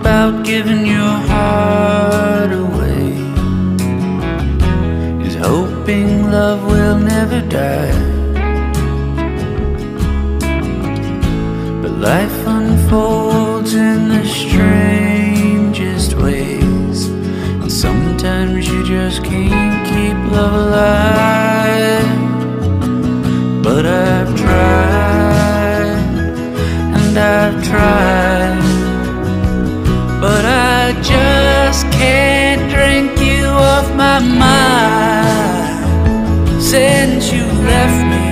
about giving your heart away is hoping love will never die. But life unfolds in the strangest ways, and sometimes you just can't keep love alive. But I've tried, and I've tried, but I just can't drink you off my mind. Since you left me,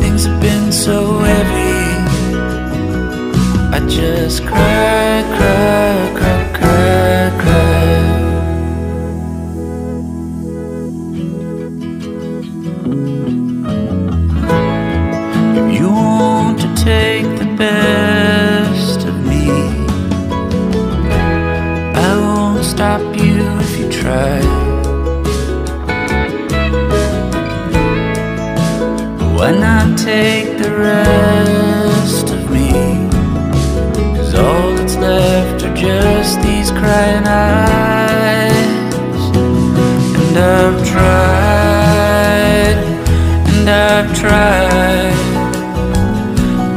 things have been so heavy. I just cry, cry, cry, cry, cry. If you want to take the best of me, I won't stop you if you try. Why not take the rest of me? 'Cause all that's left are just these crying eyes. And I've tried, and I've tried,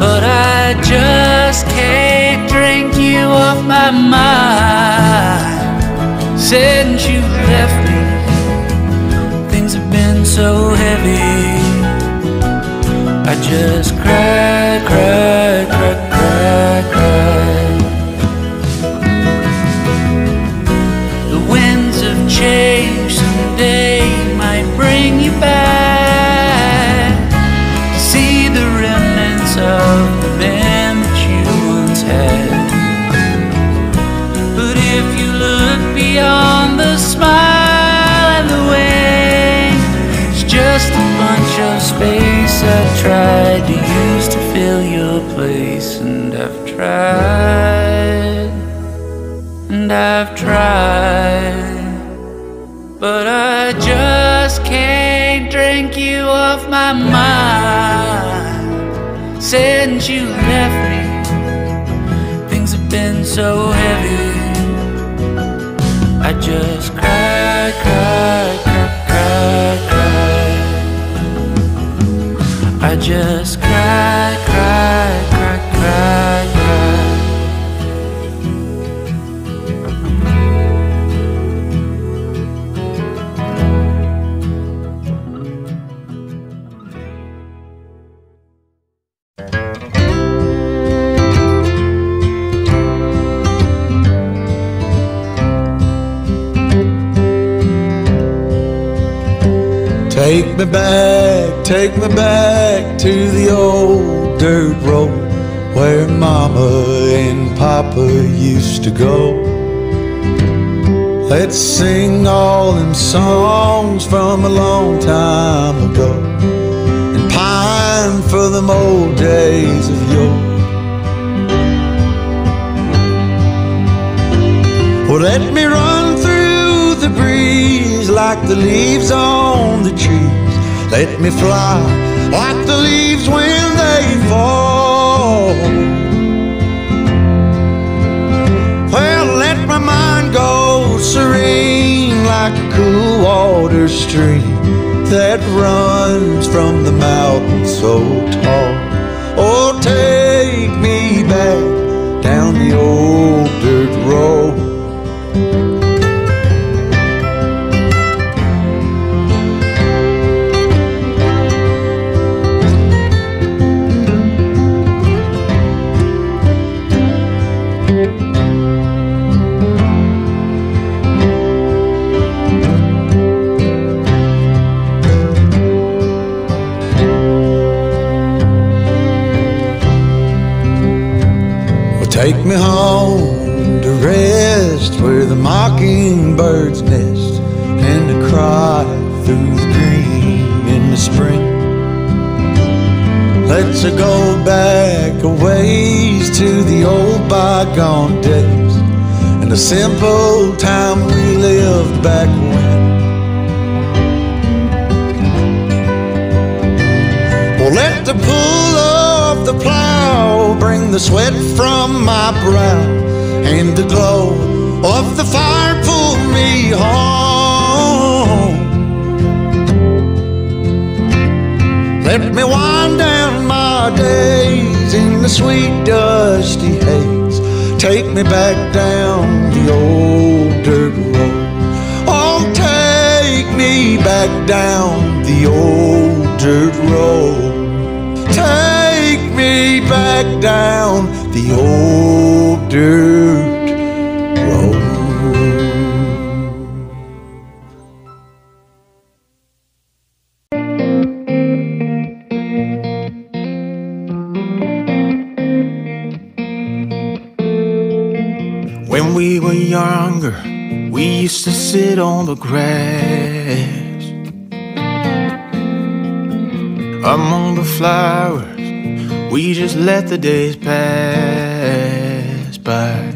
but I just can't drink you off my mind. Since you left me, things have been so heavy. I just cry, cry, cry, cry, cry. The winds of change someday might bring you back to see the remnants of the man that you once had. But if you look beyond the smile and the wing, it's just a bunch of space I tried to use to fill your place. And I've tried, and I've tried, but I just can't drink you off my mind. Since you left me, things have been so heavy. I just cry, cry, cry, cry, cry. I just cry, cry, cry, cry, cry. Take me back to the old dirt road where Mama and Papa used to go. Let's sing all them songs from a long time ago and pine for them old days of yore. Well, let me run through the breeze like the leaves on the trees. Let me fly like the leaves when they fall. Well, let my mind go serene like a cool water stream that runs from the mountain so tall. Oh, take me back down the old dirt road. Take me home to rest where the mockingbirds nest and to cry through the green in the spring. Let's go back a ways to the old bygone days and the simple time we lived back when. Well, let the pull of the plow bring the sweat from my brow and the glow of the fire pulled me home. Let me wind down my days in the sweet dusty haze. Take me back down the old dirt road. Oh, take me back down the old dirt road. Take me back down the old dirt road. When we were younger, we used to sit on the grass among the flowers. We just let the days pass by.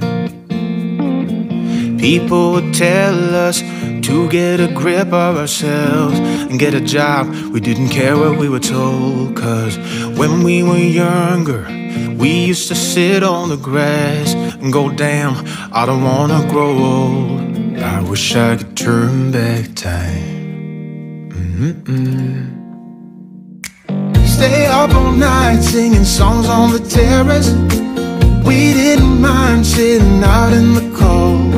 People would tell us to get a grip of ourselves and get a job. We didn't care what we were told, 'cause when we were younger, we used to sit on the grass and go, damn, I don't wanna grow old. I wish I could turn back time. Stay up all night singing songs on the terrace. We didn't mind sitting out in the cold.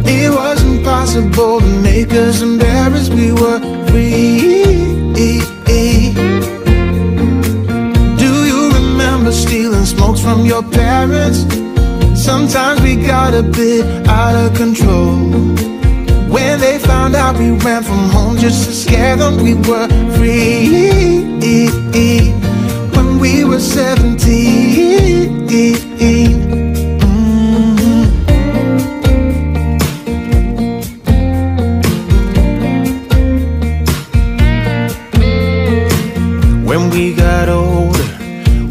It wasn't possible to make us embarrassed. We were free. Do you remember stealing smokes from your parents? Sometimes we got a bit out of control. When they found out we ran from home just to scare them, we were free. When we were 17. When we got older,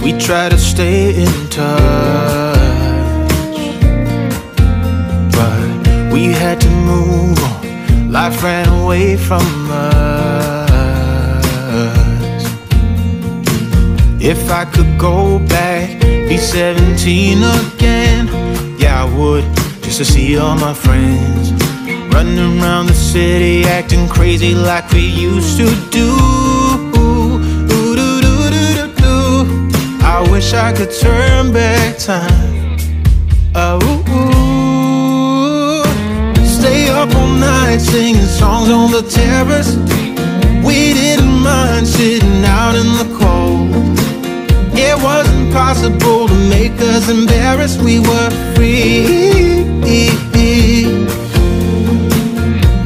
we tried to stay in touch, but we had to move on. Life ran away from us. If I could go back, be 17 again, yeah, I would, just to see all my friends running around the city, acting crazy like we used to do. I wish I could turn back time. Stay up all night singing songs on the terrace. We didn't mind sitting out in the cold. It wasn't possible to make us embarrassed. We were free.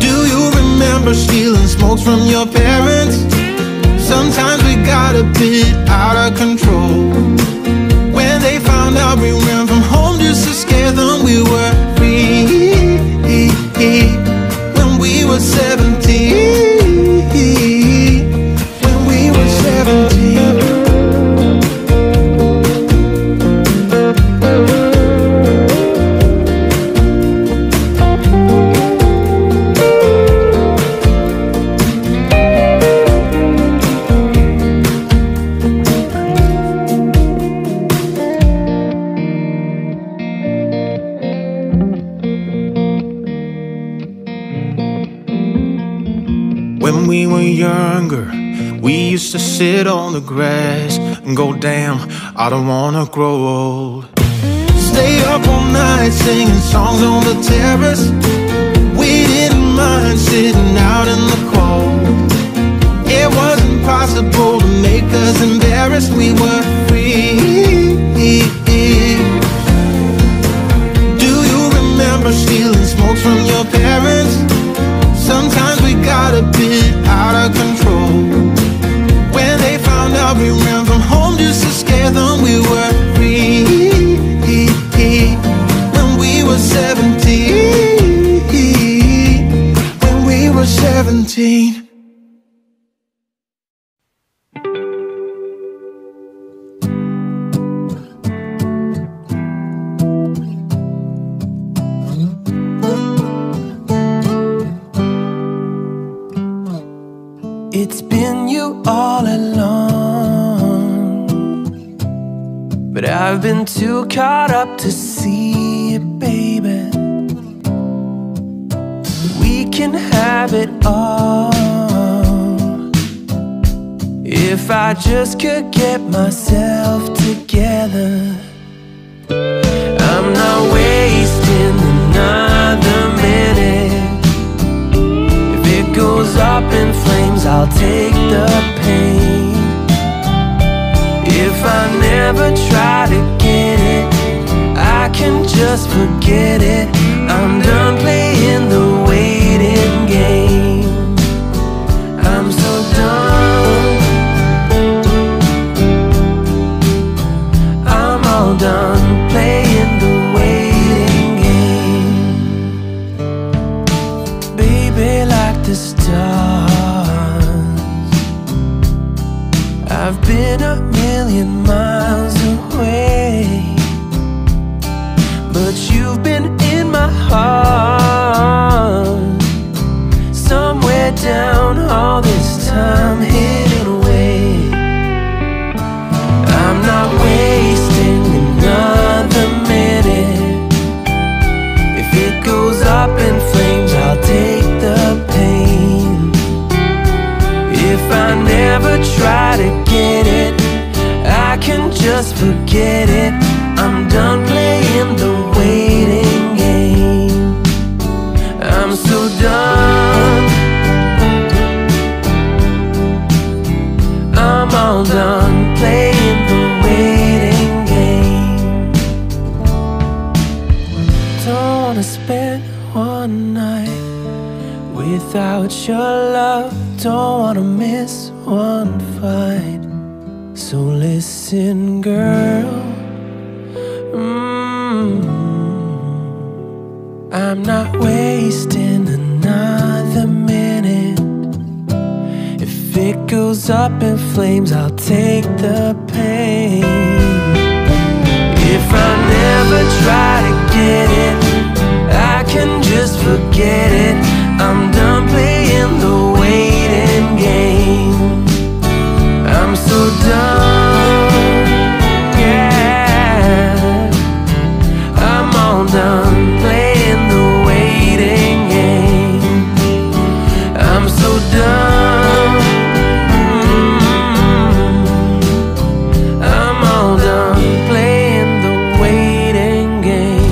Do you remember stealing smokes from your parents? Sometimes we got a bit out of control. When they found out we ran from home just to scare them, we were free. When we were 17. When we were 17. When we were younger, we used to sit on the grass and go, damn, I don't wanna grow old. Stay up all night singing songs on the terrace. We didn't mind sitting out in the cold. It wasn't possible to make us embarrassed. We were free. Do you remember stealing smokes from your parents? Sometimes we got a bit out of control. When they found out we ran from home just to scare them, we were free. When we were 17. When we were 17. It's been you all along, but I've been too caught up to see me, baby. We can have it all if I just could get myself together. I'm not wasting another minute. If it goes up in flames, I'll take the pain. If I never try to get it, I can just forget it. I'm done playing the waiting game. I'm so done. I'm all done playing the waiting game. Baby, like the stars, I've been a million miles away, but you've been in my heart, somewhere down all this time, hidden away. I'm not wasting another minute. If it goes up in flames, I'll take the pain. If I never try to get it, I can just forget it. I'm done playing the waiting game. I'm so done. I'm all done playing the waiting game. Don't wanna spend one night without your love. Don't wanna miss one fight. So listen, girl. I'm not wasting another minute. If it goes up in flames, I'll take the pain. If I never try to get it, I can just forget it. I'm done playing the waiting game. I'm so done, yeah. I'm all done playing the waiting game. I'm so done. I'm all done playing the waiting game.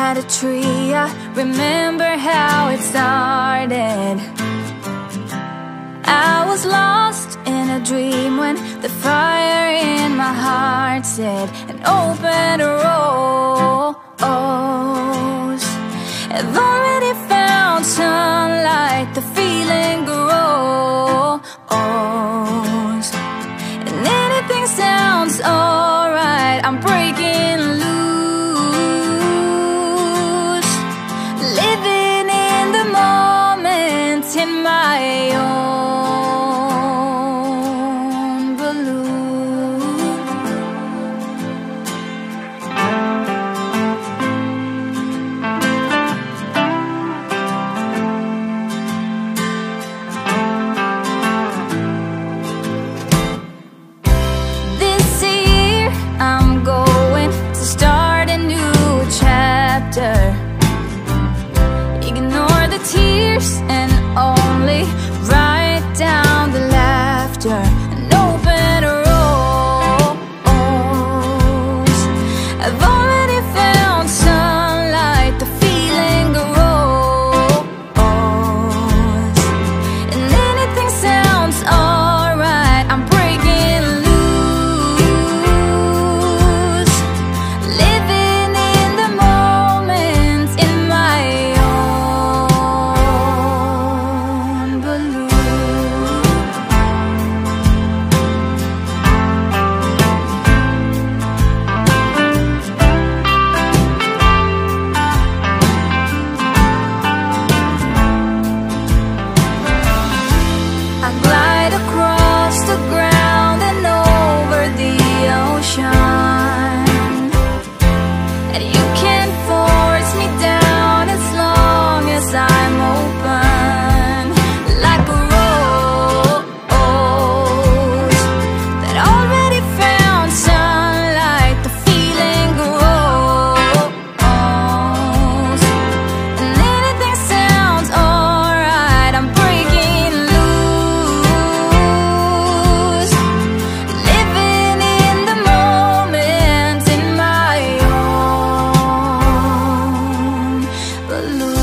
at a tree, I remember how it started. I was lost in a dream when the fire in my heart said an open rose. I've already found sunlight, the feeling grows, and anything sounds alright. I'm breaking loose, living in the moment in my own balloon. This year I'm going to start a new chapter. Ignore the tears and only write down the laughter. An open rose. I've already found sunlight, the feeling grows, and anything sounds alright. I'm breaking loose, living in the moment in my own balloon. I glide across the ground and over the ocean, and you can't force me down as long as I'm open, like a rose that already found sunlight, the feeling grows, and anything sounds alright. I'm breaking loose, living in the moment in my own balloon.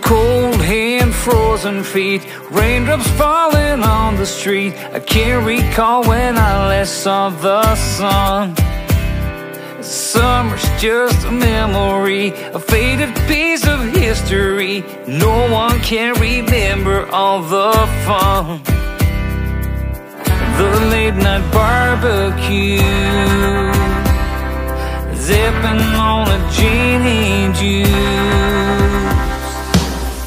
Cold hand, frozen feet, raindrops falling on the street. I can't recall when I last saw the sun. Summer's just a memory, a faded piece of history. No one can remember all the fun. The late night barbecue, zipping on a gin and juice.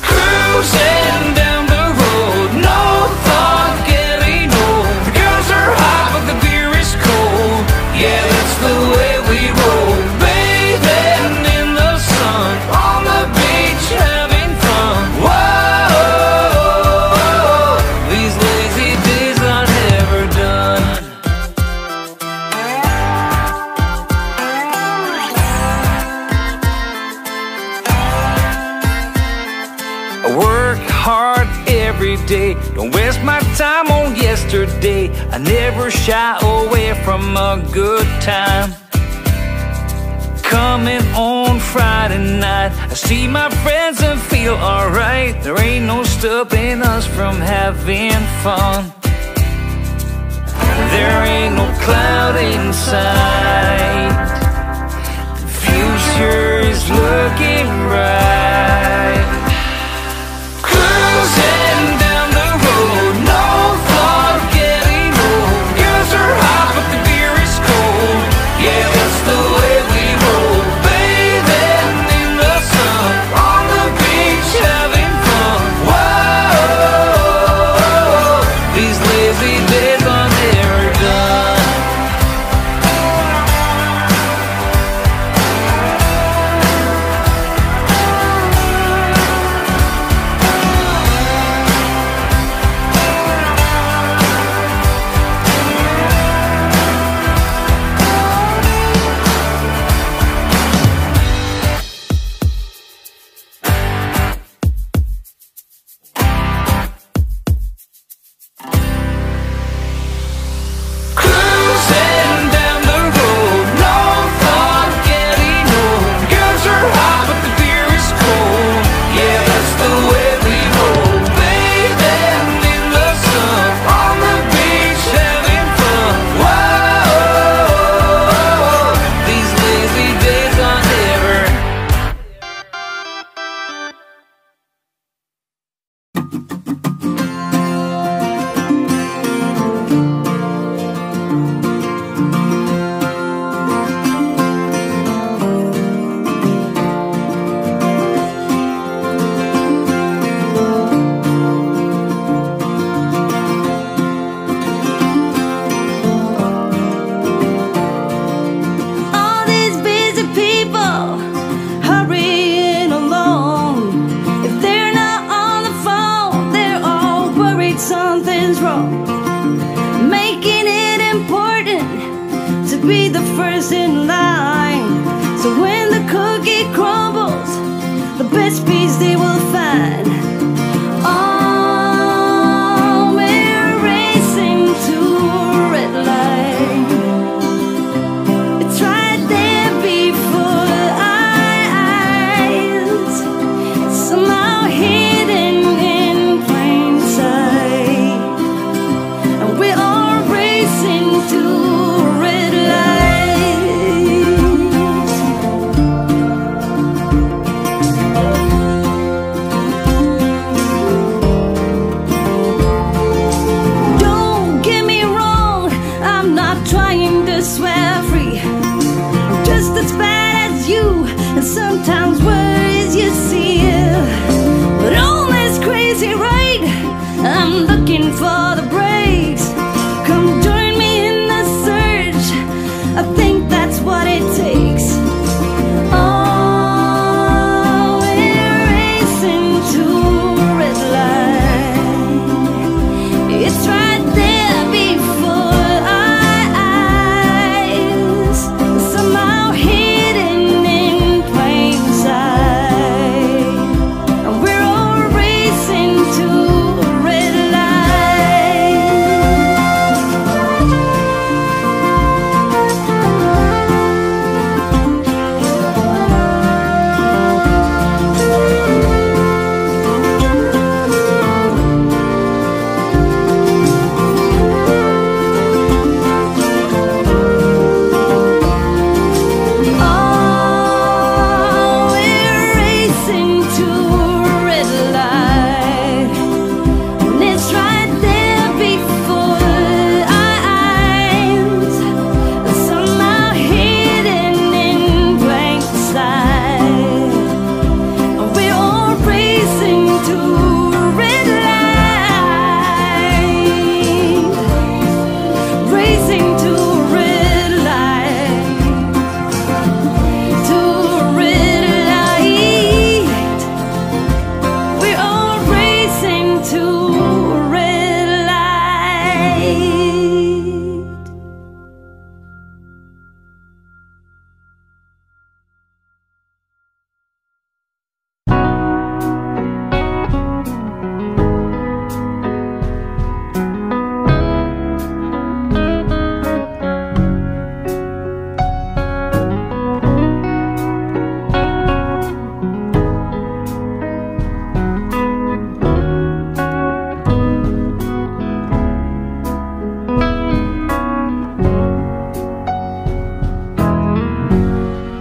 Cruising down the road, no thought getting old. The girls are hot but the beer is cold. Yeah, that's the way we roll. Bathing in the sun, on the beach having fun. Whoa, these lazy days are never done. I work hard every day, don't waste my time on yesterday. I never shy away from a good time. Coming on Friday night, I see my friends and feel alright. There ain't no stopping us from having fun. There ain't no cloud in sight. The future is looking bright. Cruising down the road, no thought of getting old. Girls are hot but the beer is cold. Yeah, that's the way we roll. Bathing in the sun, on the beach having fun. Whoa, be the first in line. So when the cookie crumbles, the best piece they will find. Oh, we're racing to a red light. It's right there before our eyes, somehow hidden in plain sight. And we're all racing to red lights. Don't get me wrong, I'm not trying to swear free. I'm just as bad as you, and sometimes worse you see. But all this crazy right, I'm looking for the breaks. Come join me in the search, I think that's what it takes. Oh, we're racing to a red light. It's right there before our eyes, somehow hidden in plain sight. And we're all racing to a red light. Oh, we're racing to a red light. And it's right there before our eyes, somehow hidden in plain sight. And we're all racing to a red light. Racing to a red light. To a red light. We're all racing to a red light.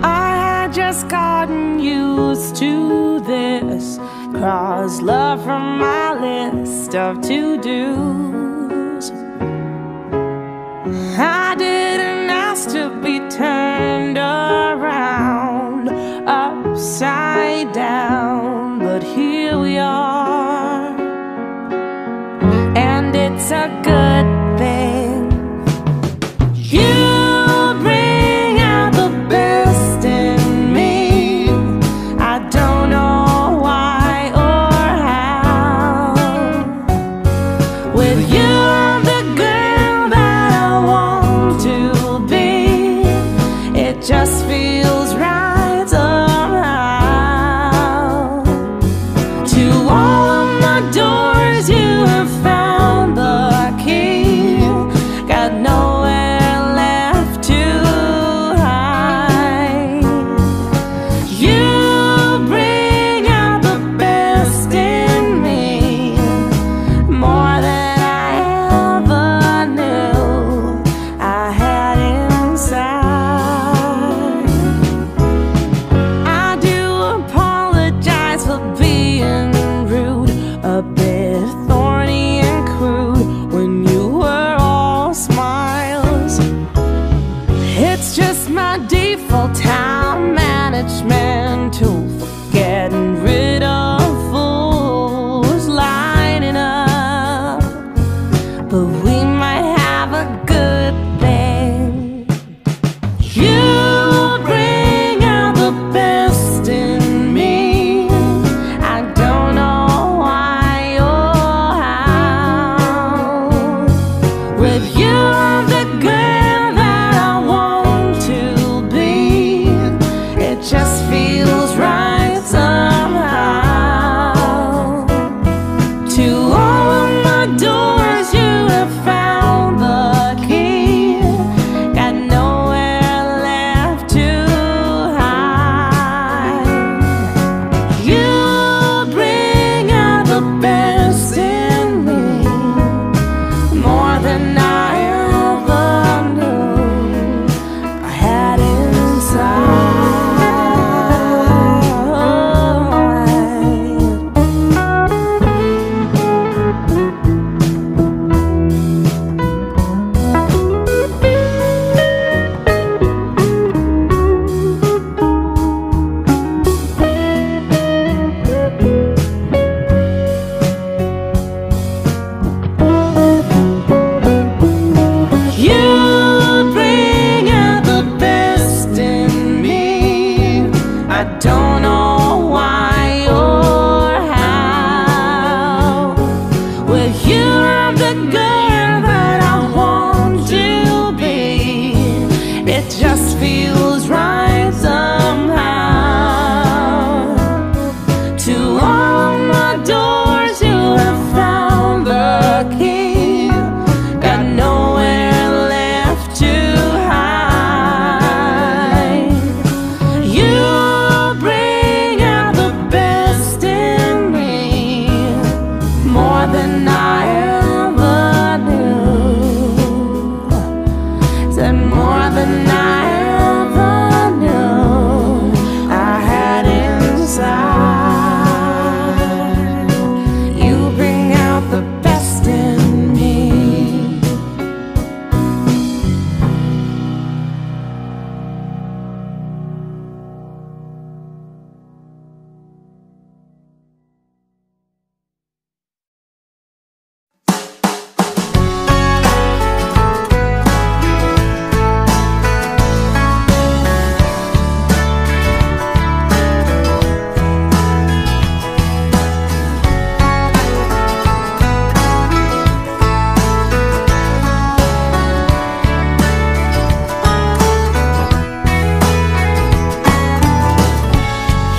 I had just gotten used to this, cross love from my list of to-dos. I didn't ask to be turned around, upside down, but here we are, and it's a good thing. You bring out the best in me. I don't know why or how. With you, I'm the girl that I want to be. It just feels right somehow. To all of my doors, you have found the key. Got nowhere left to hide. You bring out the best in me, more than I ever knew I had inside. I do apologize for being rude, a bit thorny and crude when you were all smiles. It's just my default time management tool for getting rid of fools lining up. But we might have a good thing. You bring out the best in me. I don't know why or how. With you, I'm the girl that I want feels right somehow. To all my doors you have found the key. Got nowhere left to hide. You bring out the best in me, more than I ever knew. Said more than I ever knew I had inside. You bring out the best in me.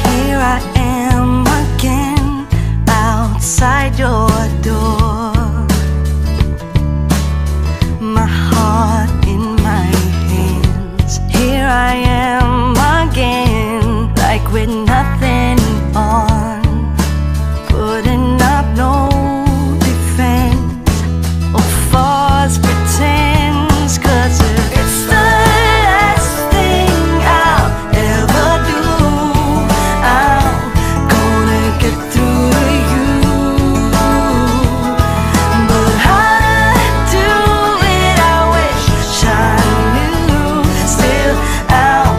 Here I am again, outside your door. My heart in my hands. Here I am again, like with nothing on. Putting up no defense or false pretense, 'cause it's the last thing I'll ever do. I'm gonna get through to you, but how to do it I wish I knew. Still, I'll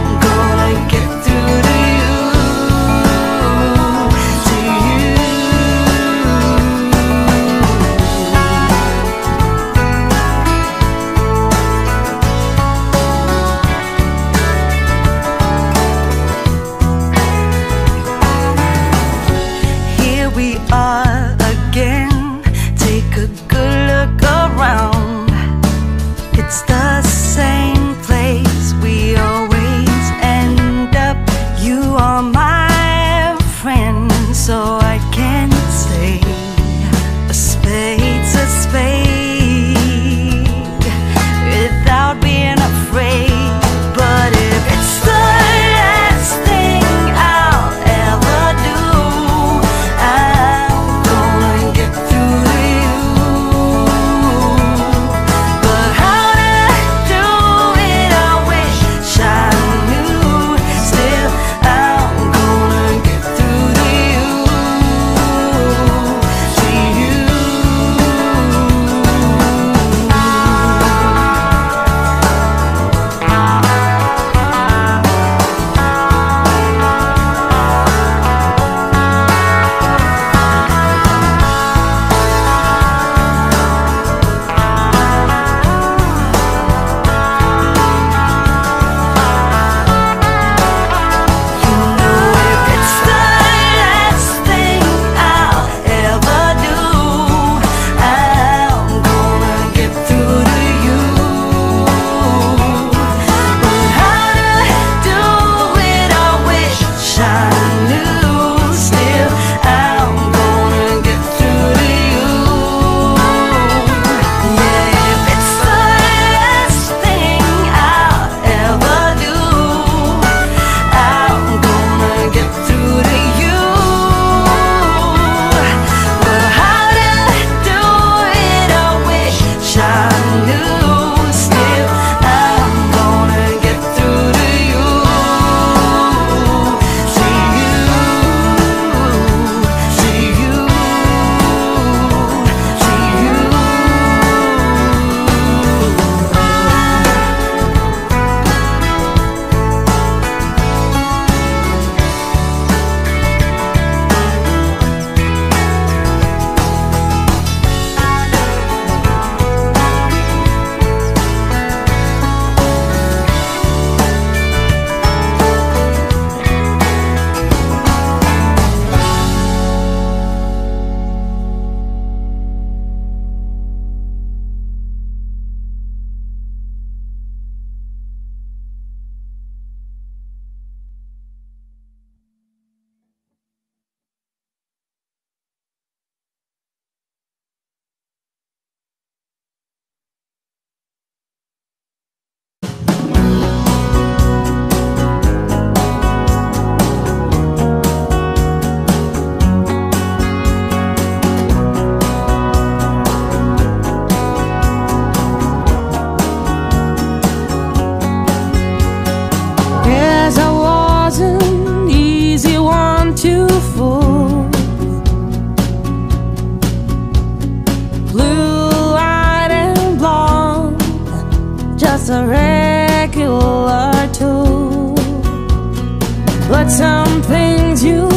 But some things you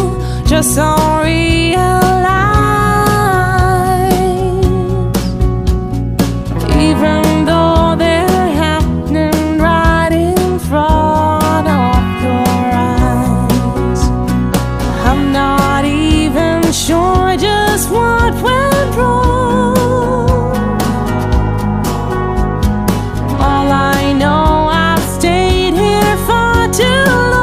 just don't realize. Even though they're happening right in front of your eyes. I'm not even sure just what went wrong. All I know, I've stayed here for too long.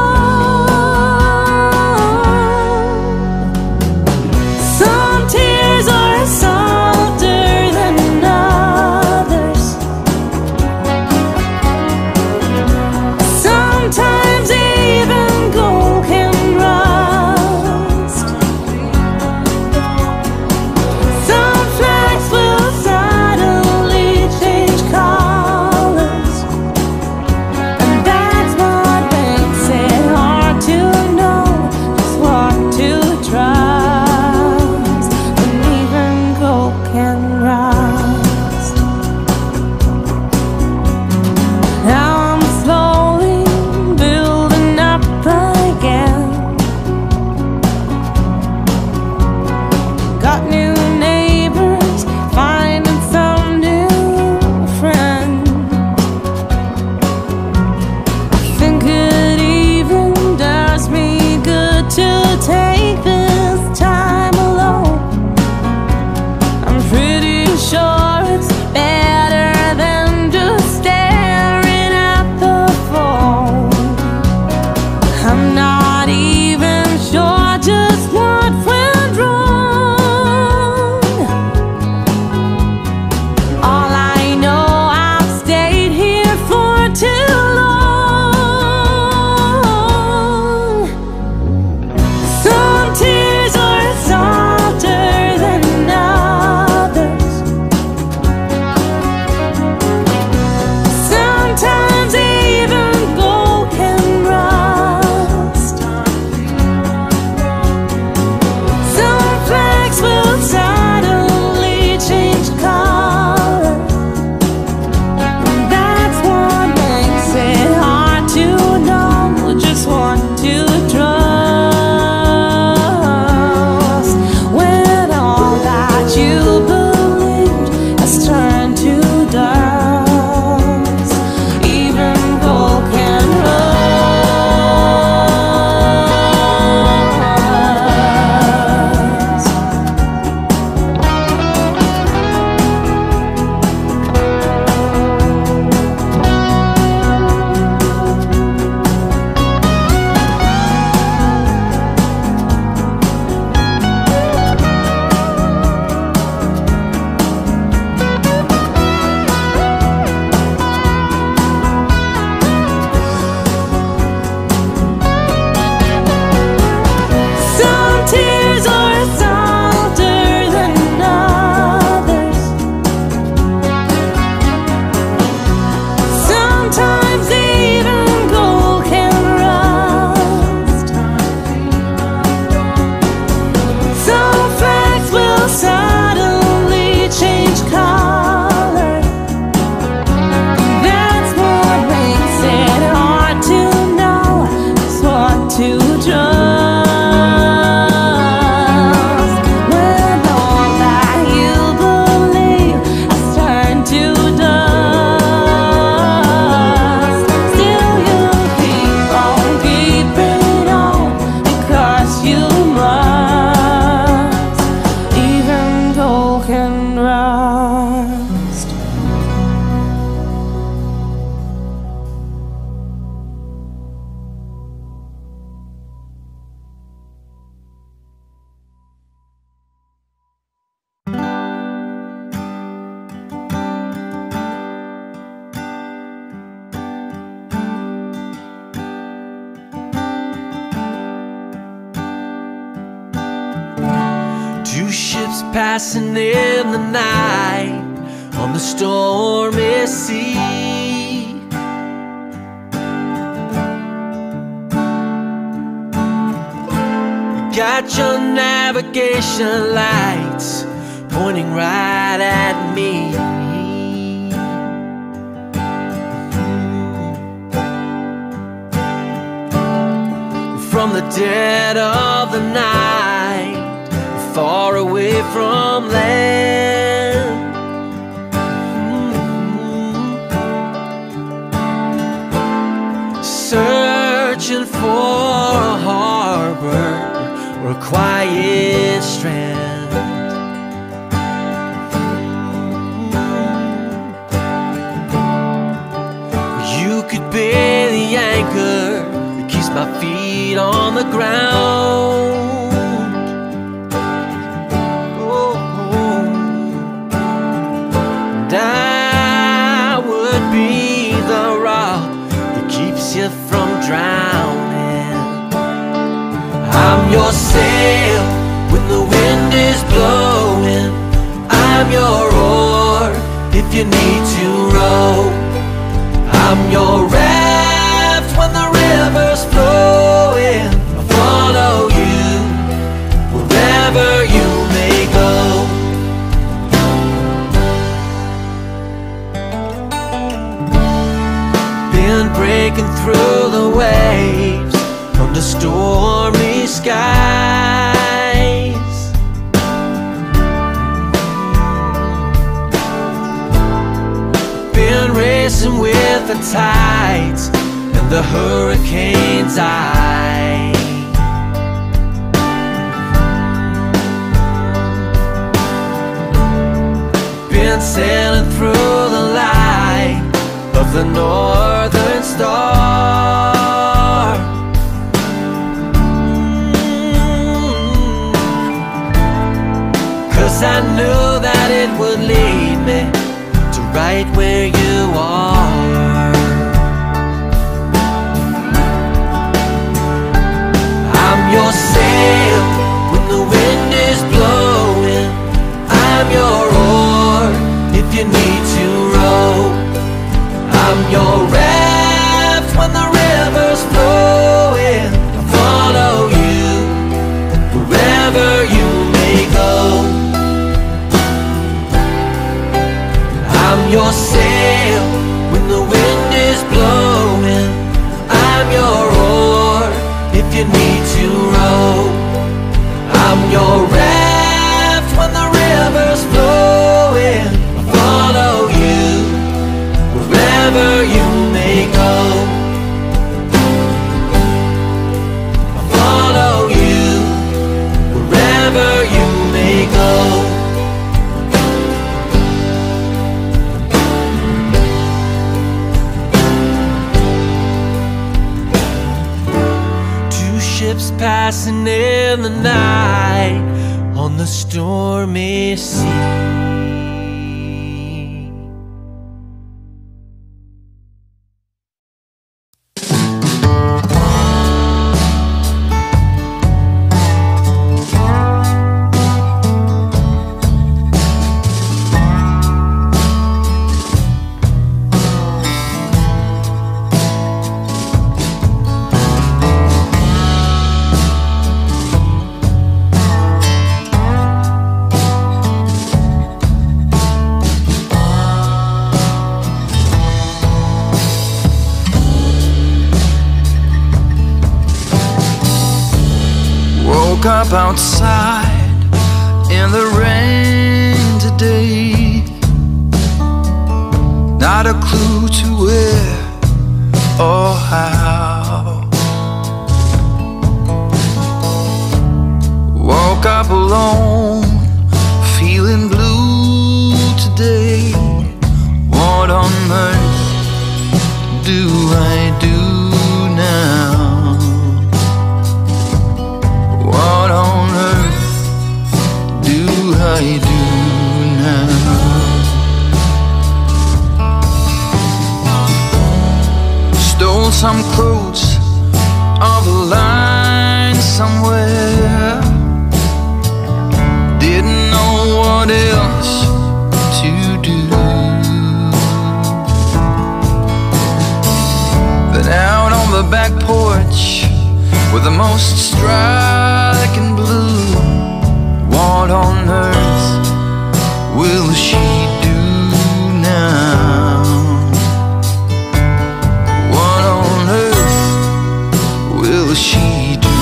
Some tears are softer than others. Sometimes even gold can rust. Some flags will suddenly change colors, and that's what makes it hard to know just what to trust. And even gold can rust. Now I'm slowly building up again. Got new neighbors, finding some new friends. I think it even does me good to take this time alone. I'm pretty sure it's better than just staring at the phone. I'm not even sure just what went wrong. All I know, I've stayed here for too long. Some tears are softer than others. Sometimes even gold can rust. Some flags will suddenly change color, and that's what makes it hard to know just what to trust. When all that you believed has turned to dust, even gold can rust. Some tears are softer than others. Sometimes even gold can rust. Some flags will suddenly change color. That's what makes it hard to know just what to trust. When all that you believe has turned to dust, still you keep on keeping on because you must. Even gold can rust. Two ships passing in the night on the stormy sea. Got your navigation lights pointing right at me. From the dead of the night, far away from land. Searching for a harbor or a quiet strand. You could be the anchor that keeps my feet on the ground. And I would be the rock that keeps you from drowning. I'm your sail when the wind is blowing. I'm your oar if you need to row. I'm your raft when the river's flowing. I'll follow you wherever you may go. Been breaking through the waves under stormy skies. Been racing with the tides and the hurricane's eye. Been sailing through the light of the northern star. Cause I knew that it would lead me to right where you are. I'm your sail when the wind is blowing. I'm your oar if you need to row. I'm your raft when the river's flowing. I'll follow you wherever you may go. I'm your sail when the wind is blowing. I'm your oar if you need to row. I'm your raft when the river's flowing. I'll follow you wherever you may go. I'll follow you wherever you may go. Ships passing in the night on the stormy sea. Up outside in the rain today, not a clue to where or how. Woke up alone, feeling blue today. What on earth do I do now? What on earth do I do now? Stole some quotes of a line somewhere. Didn't know what else to do. But out on the back porch with the most striking blue, what on earth will she do now? What on earth will she do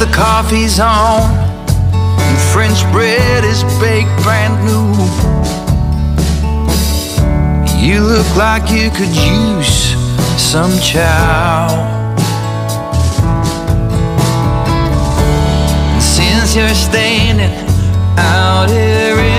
the coffee's on and French bread is baked brand new. You look like you could use some chow. And since you're standing out here